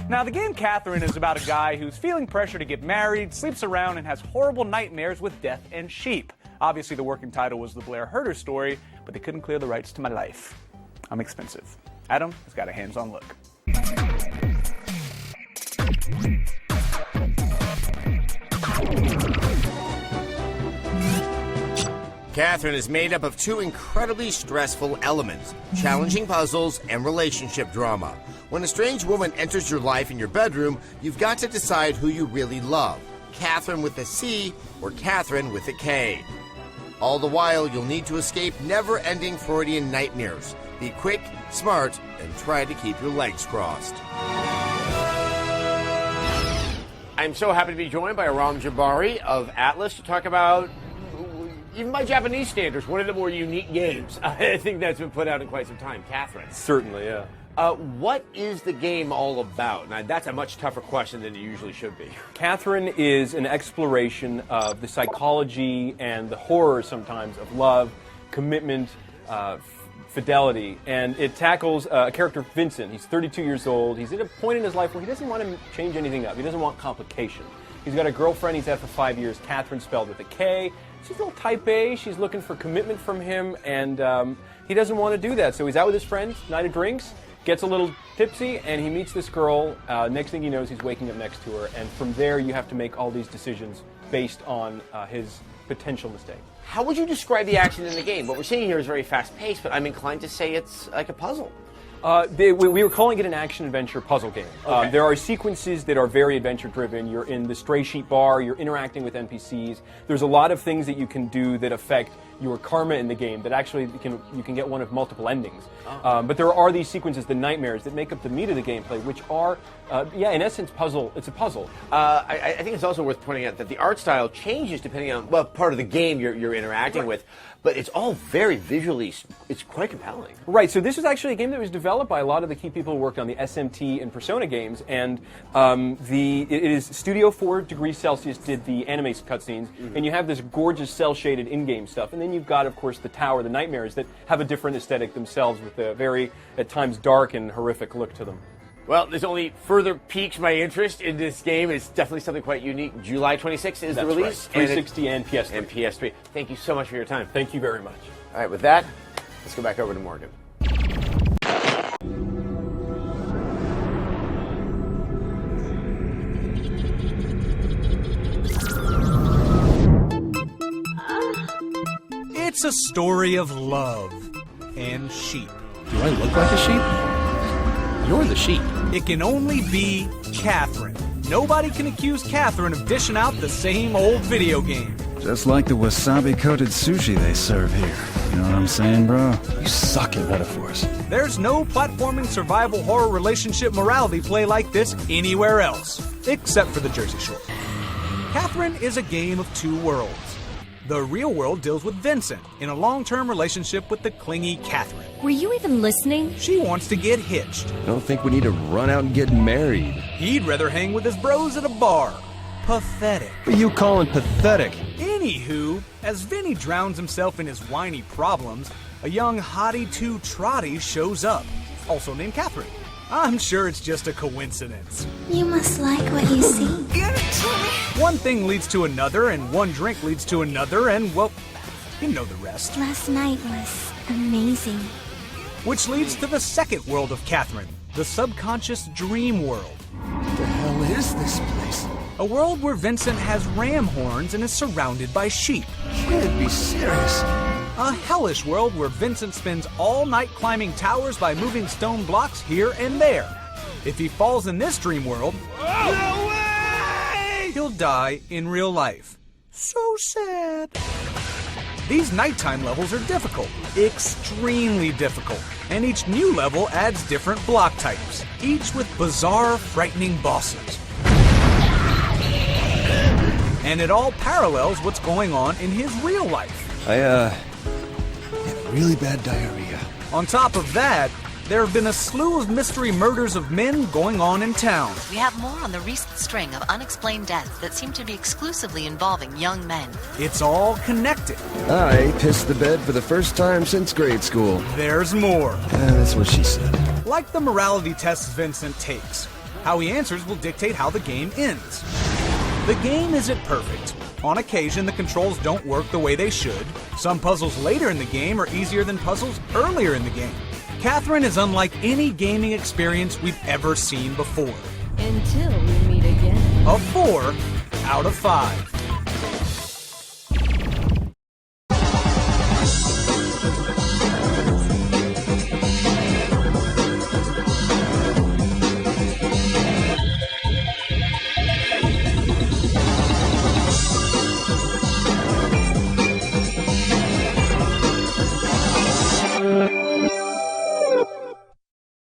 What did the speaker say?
Now, the game Catherine is about a guy who's feeling pressure to get married, sleeps around, and has horrible nightmares with death and sheep. Obviously, the working title was The Blair Herter Story, but they couldn't clear the rights to my life. I'm expensive. Adam has got a hands-on look. Catherine is made up of two incredibly stressful elements, challenging puzzles and relationship drama. When a strange woman enters your life in your bedroom, you've got to decide who you really love, Catherine with a C or Catherine with a K. All the while, you'll need to escape never-ending Freudian nightmares. Be quick, smart, and try to keep your legs crossed. I'm so happy to be joined by Aram Jabari of Atlas to talk about, even by Japanese standards, one of the more unique games I think that's been put out in quite some time, Catherine. Certainly, yeah. What is the game all about? Now, that's a much tougher question than it usually should be. Catherine is an exploration of the psychology and the horror sometimes of love, commitment, fidelity, and it tackles a character, Vincent. He's 32 years old. He's at a point in his life where he doesn't want to change anything up. He doesn't want complication. He's got a girlfriend he's had for 5 years, Catherine spelled with a K. She's a little type A. She's looking for commitment from him, and he doesn't want to do that. So he's out with his friends, night of drinks, gets a little tipsy, and he meets this girl. Next thing he knows, he's waking up next to her, and from there you have to make all these decisions based on his potential mistake. How would you describe the action in the game? What we're seeing here is very fast-paced, but I'm inclined to say it's like a puzzle. We were calling it an action-adventure puzzle game. Okay. There are sequences that are very adventure-driven. You're in the stray sheep bar, you're interacting with NPCs. There's a lot of things that you can do that affect your karma in the game that actually you can get one of multiple endings. Oh. But there are these sequences, the nightmares, that make up the meat of the gameplay, which are, in essence, puzzle. It's a puzzle. I think it's also worth pointing out that the art style changes depending on, well, part of the game you're interacting with, but it's all very visually, it's quite compelling. Right, so this is actually a game that was developed by a lot of the key people who worked on the SMT and Persona games, and it is Studio 4 degrees Celsius did the anime cutscenes, and you have this gorgeous cel-shaded in-game stuff, and then you've got, of course, the tower, the nightmares, that have a different aesthetic themselves with a very, at times, dark and horrific look to them. Well, this only further piques my interest in this game. It's definitely something quite unique. July 26th is the release. Right. 360 and PS3. And PS3. Thank you so much for your time. Thank you very much. All right, with that, let's go back over to Morgan. It's a story of love and sheep. Do I look like a sheep? You're the sheep. It can only be Catherine. Nobody can accuse Catherine of dishing out the same old video game. Just like the wasabi-coated sushi they serve here. You know what I'm saying, bro? You suck at metaphors. There's no platforming survival horror relationship morality play like this anywhere else, except for the Jersey Shore. Catherine is a game of two worlds. The real world deals with Vincent in a long-term relationship with the clingy Catherine. Were you even listening? She wants to get hitched. I don't think we need to run out and get married. He'd rather hang with his bros at a bar. Pathetic. What are you calling pathetic? Anywho, as Vinny drowns himself in his whiny problems, a young hottie to trotty shows up, also named Catherine. I'm sure it's just a coincidence. You must like what you see. Get it to me! One thing leads to another, and one drink leads to another, and, well, you know the rest. Last night was amazing. Which leads to the second world of Catherine, the subconscious dream world. What the hell is this place? A world where Vincent has ram horns and is surrounded by sheep. You can't be serious. A hellish world where Vincent spends all night climbing towers by moving stone blocks here and there. If he falls in this dream world, no way! He'll die in real life. So sad. These nighttime levels are difficult, extremely difficult, and each new level adds different block types, each with bizarre, frightening bosses. And it all parallels what's going on in his real life. I had really bad diarrhea. On top of that, there have been a slew of mystery murders of men going on in town. We have more on the recent string of unexplained deaths that seem to be exclusively involving young men. It's all connected. I pissed the bed for the first time since grade school. There's more. That's what she said. Like the morality tests Vincent takes, How he answers will dictate how the game ends. The game isn't perfect. On occasion, the controls don't work the way they should. Some puzzles later in the game are easier than puzzles earlier in the game. Catherine is unlike any gaming experience we've ever seen before. Until we meet again. A 4 out of 5.